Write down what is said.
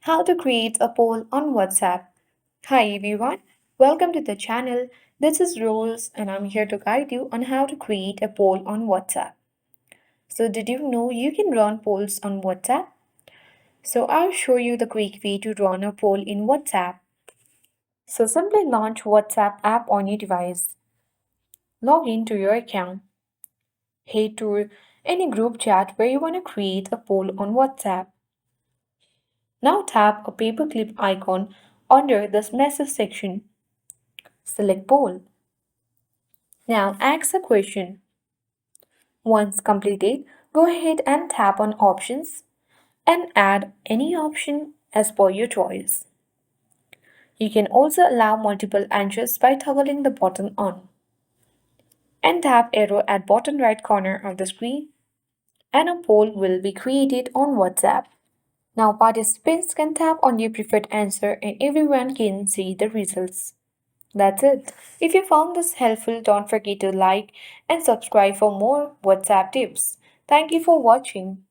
How to create a poll on WhatsApp. Hi everyone, welcome to the channel. This is Rose and I'm here to guide you on how to create a poll on WhatsApp. So did you know you can run polls on WhatsApp? So I'll show you the quick way to run a poll in WhatsApp. So simply launch WhatsApp app on your device. Log into your account. Head to any group chat where you want to create a poll on WhatsApp. Now tap a paperclip icon under this message section. Select poll. Now ask a question. Once completed, go ahead and tap on options and add any option as per your choice. You can also allow multiple answers by toggling the button on. And tap arrow at bottom right corner of the screen and a poll will be created on WhatsApp. Now participants can tap on their preferred answer and everyone can see the results. That's it. If you found this helpful, don't forget to like and subscribe for more WhatsApp tips. Thank you for watching.